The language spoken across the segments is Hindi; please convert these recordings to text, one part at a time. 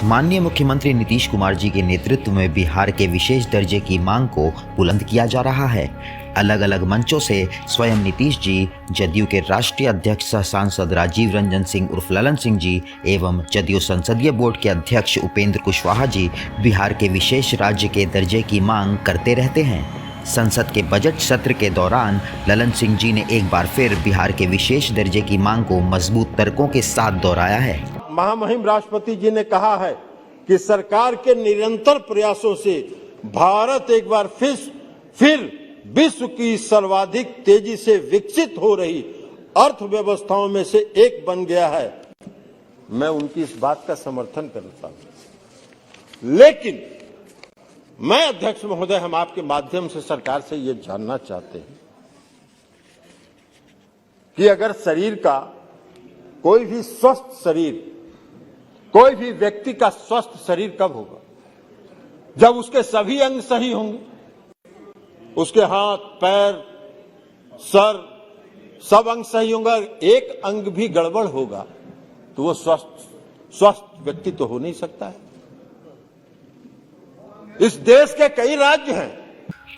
माननीय मुख्यमंत्री नीतीश कुमार जी के नेतृत्व में बिहार के विशेष दर्जे की मांग को बुलंद किया जा रहा है। अलग अलग मंचों से स्वयं नीतीश जी, जदयू के राष्ट्रीय अध्यक्ष सह सांसद राजीव रंजन सिंह उर्फ ललन सिंह जी एवं जदयू संसदीय बोर्ड के अध्यक्ष उपेंद्र कुशवाहा जी बिहार के विशेष राज्य के दर्जे की मांग करते रहते हैं। संसद के बजट सत्र के दौरान ललन सिंह जी ने एक बार फिर बिहार के विशेष दर्जे की मांग को मजबूत तर्कों के साथ दोहराया है। महामहिम राष्ट्रपति जी ने कहा है कि सरकार के निरंतर प्रयासों से भारत एक बार फिर विश्व की सर्वाधिक तेजी से विकसित हो रही अर्थव्यवस्थाओं में से एक बन गया है। मैं उनकी इस बात का समर्थन करता हूं, लेकिन मैं अध्यक्ष महोदय, हम आपके माध्यम से सरकार से ये जानना चाहते हैं कि अगर शरीर का कोई भी स्वस्थ शरीर, कोई भी व्यक्ति का स्वस्थ शरीर कब होगा? जब उसके सभी अंग सही होंगे, उसके हाथ, पैर, सर, सब अंग सही होंगे। एक अंग भी गड़बड़ होगा तो वो स्वस्थ व्यक्ति तो हो नहीं सकता है। इस देश के कई राज्य हैं।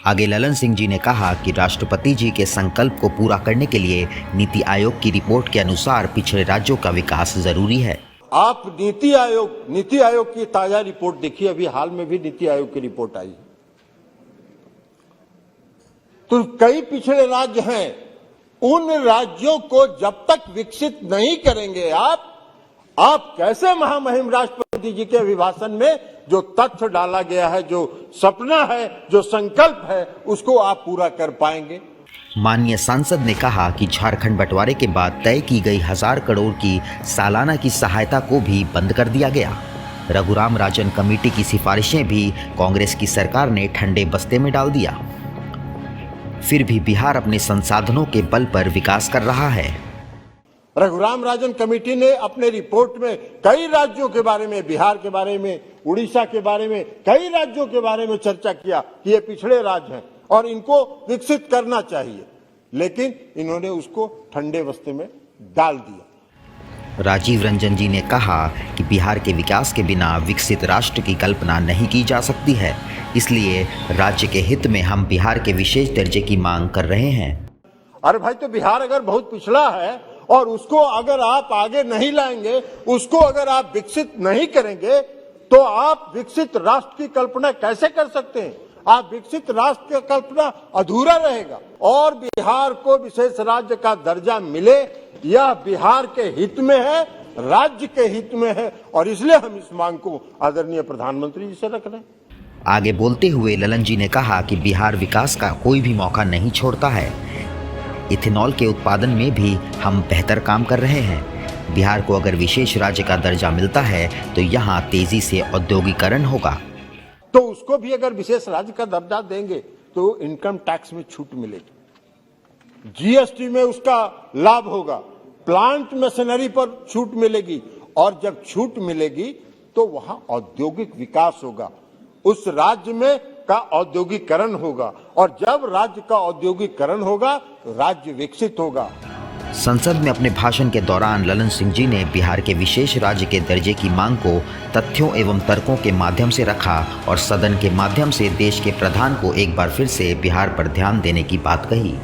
आगे ललन सिंह जी ने कहा कि राष्ट्रपति जी के संकल्प को पूरा करने के लिए नीति आयोग की रिपोर्ट के अनुसार पिछड़े राज्यों का विकास जरूरी है। आप नीति आयोग की ताजा रिपोर्ट देखिए, अभी हाल में भी नीति आयोग की रिपोर्ट आई, तो कई पिछड़े राज्य हैं। उन राज्यों को जब तक विकसित नहीं करेंगे आप कैसे महामहिम राष्ट्रपति जी के अभिभाषण में जो तथ्य डाला गया है, जो सपना है, जो संकल्प है, उसको आप पूरा कर पाएंगे? माननीय सांसद ने कहा कि झारखंड बंटवारे के बाद तय की गई 1000 करोड़ की सालाना की सहायता को भी बंद कर दिया गया। रघुराम राजन कमेटी की सिफारिशें भी कांग्रेस की सरकार ने ठंडे बस्ते में डाल दिया। फिर भी बिहार अपने संसाधनों के बल पर विकास कर रहा है। रघुराम राजन कमेटी ने अपने रिपोर्ट में कई राज्यों के बारे में, बिहार के बारे में, उड़ीसा के बारे में, कई राज्यों के बारे में चर्चा किया कि ये पिछड़े राज्य हैं और इनको विकसित करना चाहिए, लेकिन इन्होंने उसको ठंडे बस्ते में डाल दिया। राजीव रंजन जी ने कहा कि बिहार के विकास के बिना विकसित राष्ट्र की कल्पना नहीं की जा सकती है, इसलिए राज्य के हित में हम बिहार के विशेष दर्जे की मांग कर रहे हैं। अरे भाई, तो बिहार अगर बहुत पिछड़ा है और उसको अगर आप आगे नहीं लाएंगे, उसको अगर आप विकसित नहीं करेंगे, तो आप विकसित राष्ट्र की कल्पना कैसे कर सकते हैं? आप विकसित राष्ट्र की कल्पना अधूरा रहेगा। और बिहार को विशेष राज्य का दर्जा मिले, यह बिहार के हित में है, राज्य के हित में है, और इसलिए हम इस मांग को आदरणीय प्रधानमंत्री जी से रख रहे हैं। आगे बोलते हुए ललन जी ने कहा कि बिहार विकास का कोई भी मौका नहीं छोड़ता है। इथेनॉल के उत्पादन में भी हम बेहतर काम कर रहे हैं। बिहार को अगर विशेष राज्य का दर्जा मिलता है तो यहाँ तेजी से औद्योगिकरण होगा। तो उसको भी अगर विशेष राज्य का दर्जा देंगे तो इनकम टैक्स में छूट मिलेगी, जीएसटी में उसका लाभ होगा, प्लांट मशीनरी पर छूट मिलेगी, और जब छूट मिलेगी तो वहां औद्योगिक विकास होगा, उस राज्य में का औद्योगिकरण होगा, और जब राज्य का औद्योगिकरण होगा राज्य विकसित होगा। संसद में अपने भाषण के दौरान ललन सिंह जी ने बिहार के विशेष राज्य के दर्जे की मांग को तथ्यों एवं तर्कों के माध्यम से रखा और सदन के माध्यम से देश के प्रधान को एक बार फिर से बिहार पर ध्यान देने की बात कही।